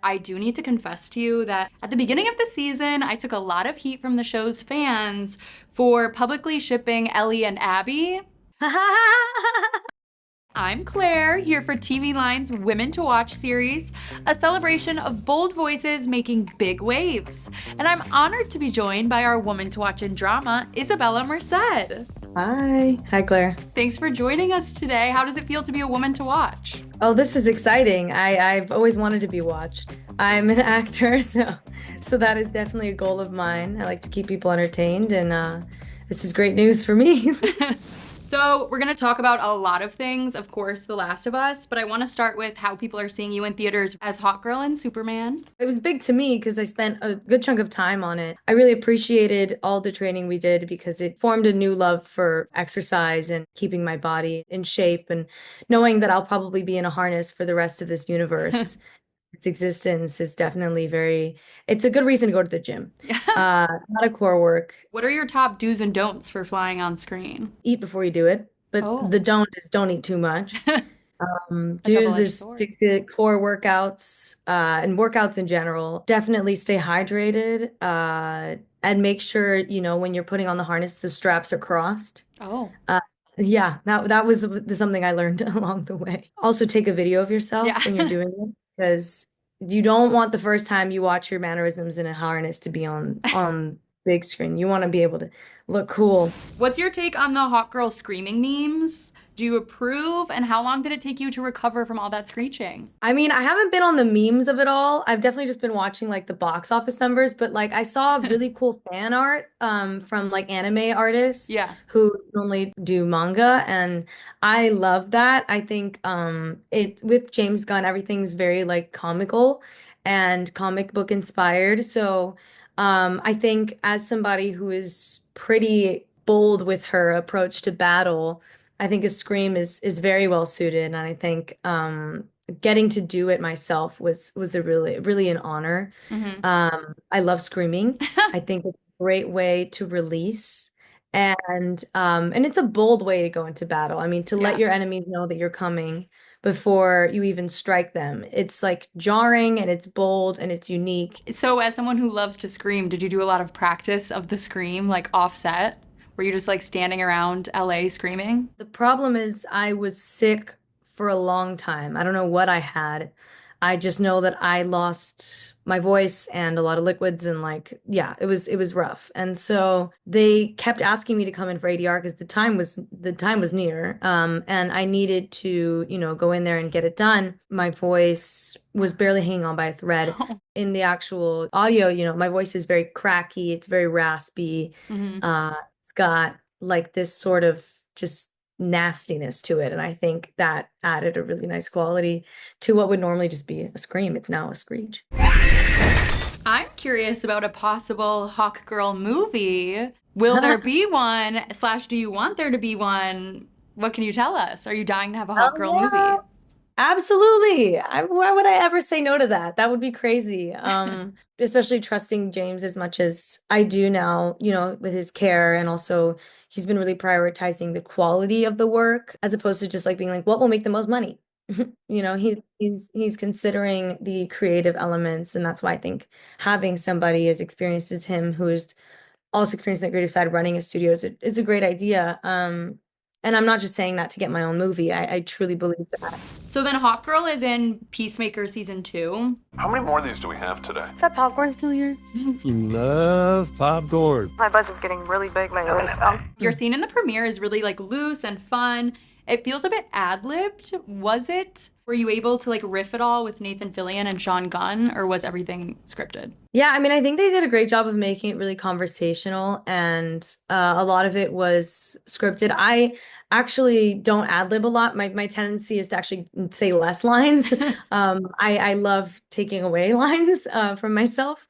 I do need to confess to you that at the beginning of the season, I took a lot of heat from the show's fans for publicly shipping Ellie and Abby. I'm Claire, here for TVLine's Women to Watch series, a celebration of bold voices making big waves. And I'm honored to be joined by our woman to watch in drama, Isabela Merced. Hi. Hi, Claire. Thanks for joining us today. How does it feel to be a woman to watch? Oh, this is exciting. I've always wanted to be watched. I'm an actor, so that is definitely a goal of mine. I like to keep people entertained, and this is great news for me. So, we're going to talk about a lot of things, of course, The Last of Us, but I want to start with how people are seeing you in theaters as Hawkgirl and Superman. It was big to me because I spent a good chunk of time on it. I really appreciated all the training we did because it formed a new love for exercise and keeping my body in shape and knowing that I'll probably be in a harness for the rest of this universe. Its existence is definitely it's a good reason to go to the gym. A lot of core work. What are your top do's and don'ts for flying on screen? Eat before you do it, but Oh, the don't is don't eat too much. a Do's double-edged is sword. stick to core workouts, and workouts in general. Definitely stay hydrated, and make sure, when you're putting on the harness, the straps are crossed. Oh, Uh, yeah, that was something I learned along the way. Also, take a video of yeah. yourself when you're doing it because you don't want the first time you watch your mannerisms in a harness to be on big screen. You want to be able to look cool. What's your take on the hot girl screaming memes? Do you approve? And how long did it take you to recover from all that screeching? I mean, I haven't been on the memes of it all. I've definitely just been watching like the box office numbers, but like I saw really cool fan art from like anime artists Yeah. who normally do manga, and I love that. I think it with James Gunn everything's very like comical and comic book inspired. So I think as somebody who is pretty bold with her approach to battle, I think a scream is very well suited, and I think getting to do it myself was a really an honor. Hmm. I love screaming. I think it's a great way to release, and it's a bold way to go into battle. I mean, to let Yeah. your enemies know that you're coming before you even strike them. It's like jarring and it's bold and it's unique. So, as someone who loves to scream, did you do a lot of practice of the scream, like offset? Were you just like standing around LA screaming? The problem is I was sick for a long time. I don't know what I had. I just know that I lost my voice and a lot of liquids and like yeah, it was rough. And so they kept asking me to come in for ADR because the time was near. And I needed to, go in there and get it done. My voice was barely hanging on by a thread. In the actual audio, my voice is very cracky, it's very raspy. Hmm. It's got like this sort of just nastiness to it. And I think that added a really nice quality to what would normally just be a scream. It's now a screech. I'm curious about a possible Hawk Girl movie. Will there be one? Slash, do you want there to be one? What can you tell us? Are you dying to have a Hawk Girl Oh yeah. movie? Absolutely. Why would I ever say no to that? That would be crazy. Especially trusting James as much as I do now, with his care, and also he's been really prioritizing the quality of the work as opposed to just like being like, what will make the most money? He's considering the creative elements, and that's why I think having somebody as experienced as him who's also experiencing the creative side running a studio is a great idea. And I'm not just saying that to get my own movie. I truly believe that. So then Hawk Girl is in Peacemaker season 2. How many more of these do we have today? Is that popcorn still here? You love popcorn. My butt's getting really big lately, so. Your scene in the premiere is really like loose and fun. It feels a bit ad-libbed. Was it? Were you able to like riff it all with Nathan Fillion and Sean Gunn, or was everything scripted? Yeah, I mean, I think they did a great job of making it really conversational, and a lot of it was scripted. I actually don't ad lib a lot. My tendency is to actually say less lines. I love taking away lines from myself.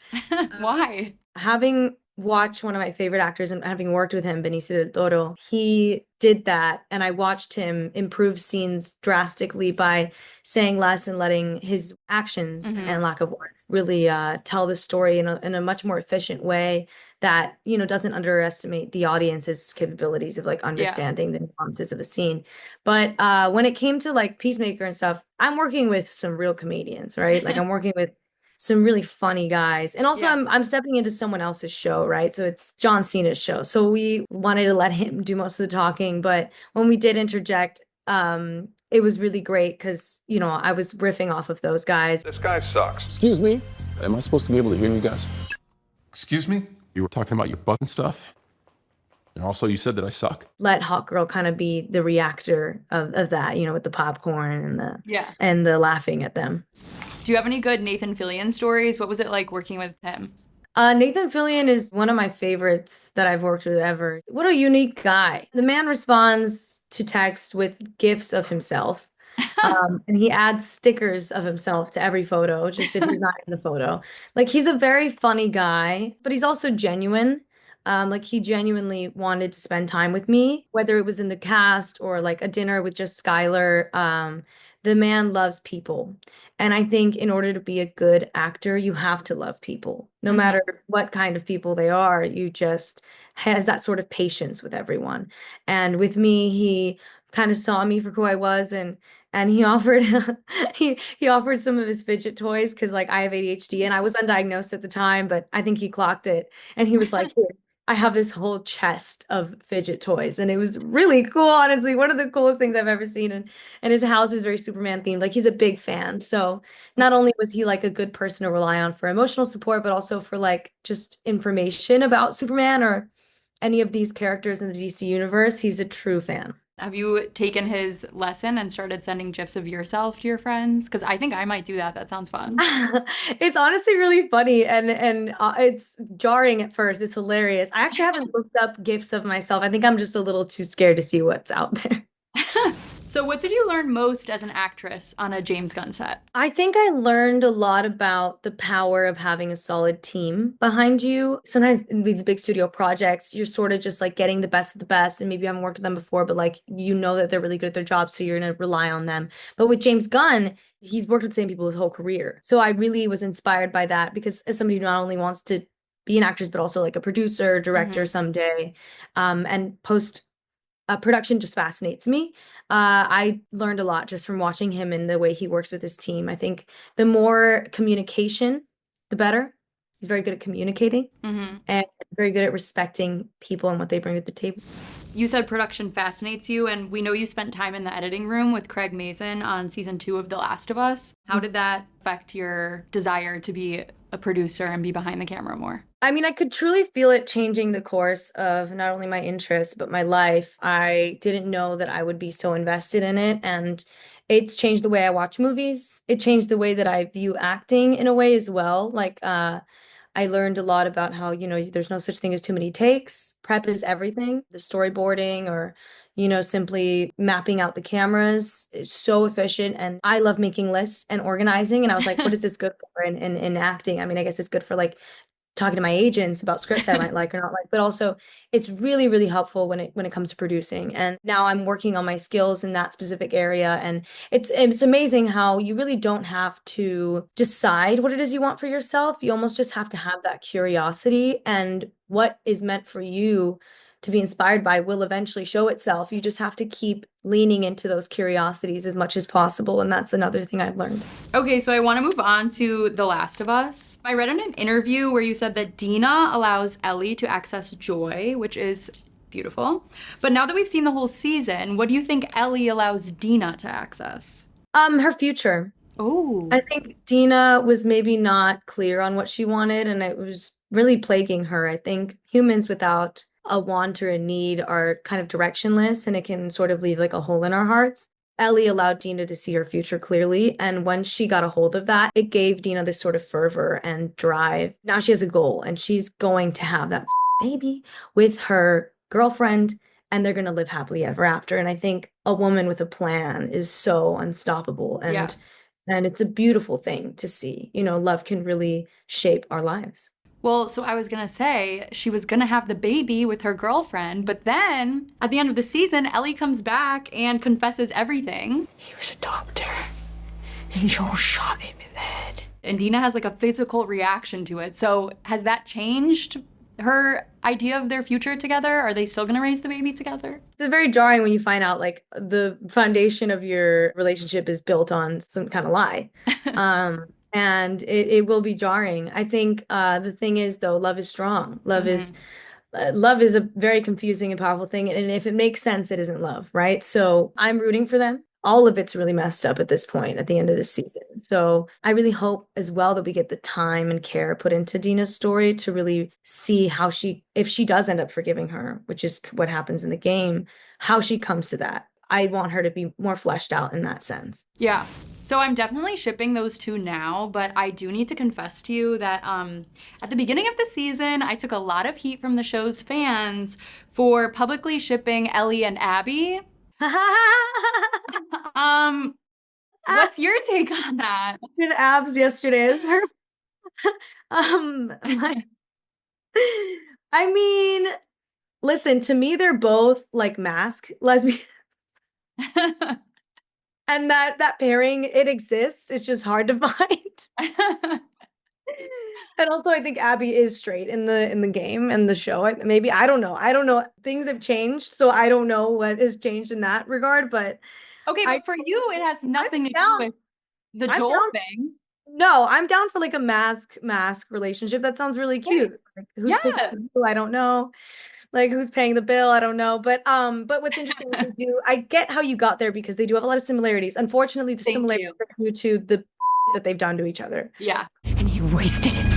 Why? Having watched one of my favorite actors and having worked with him, Benicio del Toro, he did that, and I watched him improve scenes drastically by saying less and letting his actions Hmm. and lack of words really tell the story in a much more efficient way that doesn't underestimate the audience's capabilities of like Yeah. understanding the nuances of a scene. But when it came to like Peacemaker and stuff, I'm working with some real comedians, right? Like I'm working with some really funny guys. And also Yeah. I'm stepping into someone else's show, right? So it's John Cena's show. So we wanted to let him do most of the talking, but when we did interject, it was really great because, you know, I was riffing off of those guys. This guy sucks. Excuse me? Am I supposed to be able to hear you guys? Excuse me? You were talking about your butt and stuff? And also you said that I suck. Let Hawkgirl kind of be the reactor of that, you know, with the popcorn and the laughing at them. Do you have any good Nathan Fillion stories? What was it like working with him? Nathan Fillion is one of my favorites that I've worked with ever. What a unique guy. The man responds to text with gifs of himself. And he adds stickers of himself to every photo, just if he's not in the photo. Like, he's a very funny guy, but he's also genuine. Like, he genuinely wanted to spend time with me, whether it was in the cast or like a dinner with just Skylar. The man loves people. And I think in order to be a good actor, you have to love people. No matter what kind of people they are, you just has that sort of patience with everyone. And with me, he kind of saw me for who I was, and he offered he offered some of his fidget toys because like I have ADHD and I was undiagnosed at the time, but I think he clocked it. And he was like, "Here, I have this whole chest of fidget toys." And it was really cool, honestly. One of the coolest things I've ever seen. And his house is very Superman themed. Like, he's a big fan. So not only was he like a good person to rely on for emotional support, but also for like just information about Superman or any of these characters in the DC universe. He's a true fan. Have you taken his lesson and started sending gifs of yourself to your friends? Because I think I might do that. That sounds fun. It's honestly really funny and it's jarring at first. It's hilarious. I actually haven't looked up gifs of myself. I think I'm just a little too scared to see what's out there. So what did you learn most as an actress on a James Gunn set? I think I learned a lot about the power of having a solid team behind you. Sometimes in these big studio projects, you're sort of just like getting the best of the best, and maybe you haven't worked with them before, but like you know that they're really good at their job, so you're gonna rely on them. But with James Gunn, he's worked with the same people his whole career. So I really was inspired by that because as somebody who not only wants to be an actress, but also like a producer, director someday, and post production just fascinates me. I learned a lot just from watching him and the way he works with his team. I think the more communication, the better. He's very good at communicating and very good at respecting people and what they bring to the table. You said production fascinates you, and we know you spent time in the editing room with Craig Mazin on season 2 of The Last of Us. How did that affect your desire to be a producer and be behind the camera more? I mean, I could truly feel it changing the course of not only my interests, but my life. I didn't know that I would be so invested in it, and it's changed the way I watch movies. It changed the way that I view acting in a way as well. Like, I learned a lot about how, you know, there's no such thing as too many takes. Prep is everything. The storyboarding or, you know, simply mapping out the cameras is so efficient. And I love making lists and organizing. And I was like, what is this good for in acting? I mean, I guess it's good for like talking to my agents about scripts I might like or not like, but also it's really, really helpful when it comes to producing. And now I'm working on my skills in that specific area. And it's amazing how you really don't have to decide what it is you want for yourself. You almost just have to have that curiosity, and what is meant for you to be inspired by will eventually show itself. You just have to keep leaning into those curiosities as much as possible. And that's another thing I've learned. Okay, so I want to move on to The Last of Us. I read in an interview where you said that Dina allows Ellie to access joy, which is beautiful. But now that we've seen the whole season, what do you think Ellie allows Dina to access? Her future. Oh. I think Dina was maybe not clear on what she wanted, and it was really plaguing her. I think humans without a want or a need are kind of directionless, and it can sort of leave like a hole in our hearts. Ellie allowed Dina to see her future clearly, and when she got a hold of that, it gave Dina this sort of fervor and drive. Now she has a goal, and she's going to have that baby with her girlfriend, and they're going to live happily ever after. And I think a woman with a plan is so unstoppable, and it's a beautiful thing to see. You know, love can really shape our lives. Well, so I was going to say she was going to have the baby with her girlfriend, but then at the end of the season, Ellie comes back and confesses everything. He was a doctor, and Joel shot him in the head. And Dina has like a physical reaction to it. So has that changed her idea of their future together? Are they still going to raise the baby together? It's very jarring when you find out like the foundation of your relationship is built on some kind of lie. and it will be jarring. I think the thing is though, love is strong. Love is a very confusing and powerful thing, and if it makes sense, it isn't love, right? So I'm rooting for them. All of it's really messed up at this point at the end of the season. So I really hope as well that we get the time and care put into Dina's story to really see how if she does end up forgiving her, which is what happens in the game, how she comes to that. I want her to be more fleshed out in that sense. Yeah. So I'm definitely shipping those two now, but I do need to confess to you that at the beginning of the season, I took a lot of heat from the show's fans for publicly shipping Ellie and Abby. What's your take on that? Did abs yesterday is her. I mean, listen, to me, they're both like mask lesbians. And that pairing, it exists. It's just hard to find. And also, I think Abby is straight in the game and the show. Maybe I don't know. Things have changed, so I don't know what has changed in that regard. But okay, but for you, it has nothing to do with the Joel thing. No, I'm down for like a mask relationship. That sounds really cute. Like, who's paying the bill? I don't know. Like who's paying the bill? I don't know. But what's interesting is I get how you got there because they do have a lot of similarities. Unfortunately, the similarities are due to the that they've done to each other. Yeah. And you wasted it.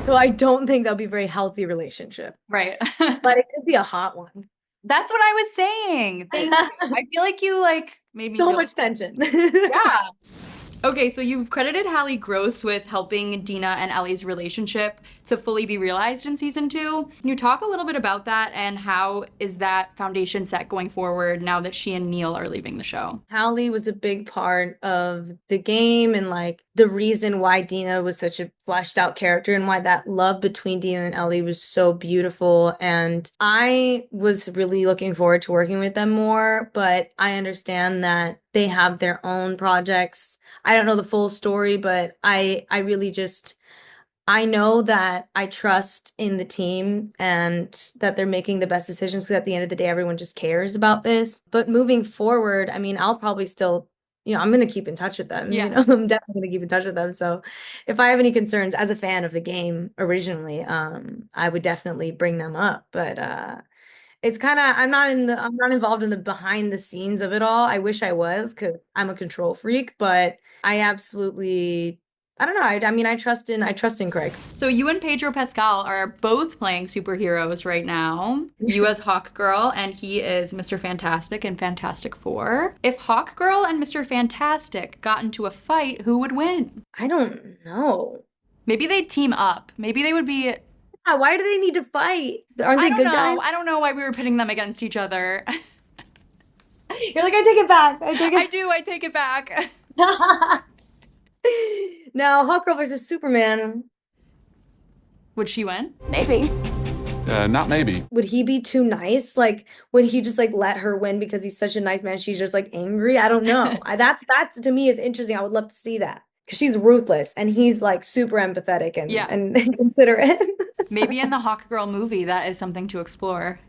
So I don't think that'll be a very healthy relationship. Right. But it could be a hot one. That's what I was saying. Thank you. I feel like you made me so much tension. Yeah. Okay, so you've credited Halley Gross with helping Dina and Ellie's relationship to fully be realized in season 2. Can you talk a little bit about that and how is that foundation set going forward now that she and Neil are leaving the show? Halley was a big part of the game and like the reason why Dina was such a fleshed out character and why that love between Dina and Ellie was so beautiful. And I was really looking forward to working with them more, but I understand that they have their own projects. I don't know the full story, but I really just, I know that I trust in the team and that they're making the best decisions because at the end of the day, everyone just cares about this. But moving forward, I mean, I'll probably still, I'm going to keep in touch with them. Yeah. I'm definitely going to keep in touch with them. So if I have any concerns as a fan of the game originally, I would definitely bring them up. But it's kind of, I'm not involved in the behind the scenes of it all. I wish I was because I'm a control freak, but I absolutely, I don't know. I mean, I trust in Craig. So you and Pedro Pascal are both playing superheroes right now. You as Hawkgirl and he is Mr. Fantastic in Fantastic Four. If Hawkgirl and Mr. Fantastic got into a fight, who would win? I don't know. Maybe they'd team up. Maybe they would be... Why do they need to fight? Aren't they good guys? I don't know why we were pitting them against each other. You're like, I take it back. I take it back. Now, Hawkgirl versus Superman. Would she win? Maybe. Not maybe. Would he be too nice? Like, would he just like let her win because he's such a nice man? She's just like angry. I don't know. That to me is interesting. I would love to see that because she's ruthless and he's like super empathetic and considerate. Maybe in the Hawkgirl movie, that is something to explore.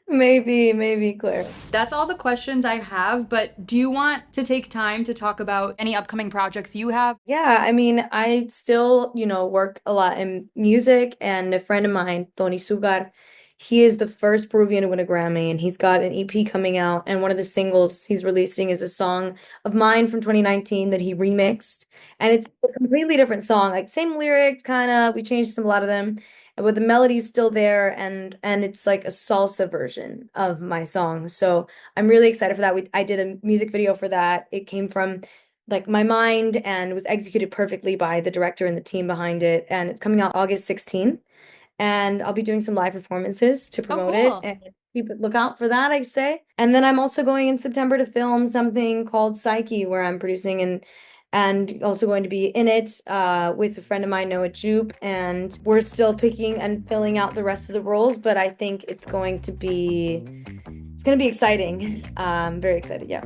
Maybe, Claire. That's all the questions I have, but do you want to take time to talk about any upcoming projects you have? Yeah, I mean, I still, work a lot in music, and a friend of mine, Tony Sugar, he is the first Peruvian to win a Grammy, and he's got an EP coming out, and one of the singles he's releasing is a song of mine from 2019 that he remixed, and it's a completely different song, like same lyrics, kind of, we changed a lot of them, but the melody's still there, and it's like a salsa version of my song, so I'm really excited for that. I did a music video for that. It came from like my mind and was executed perfectly by the director and the team behind it, and it's coming out August 16th. And I'll be doing some live performances to promote it and look out for that, I say. And then I'm also going in September to film something called Psyche, where I'm producing and also going to be in it with a friend of mine, Noah Jupe. And we're still picking and filling out the rest of the roles, but I think it's going to be exciting. I'm very excited, yeah.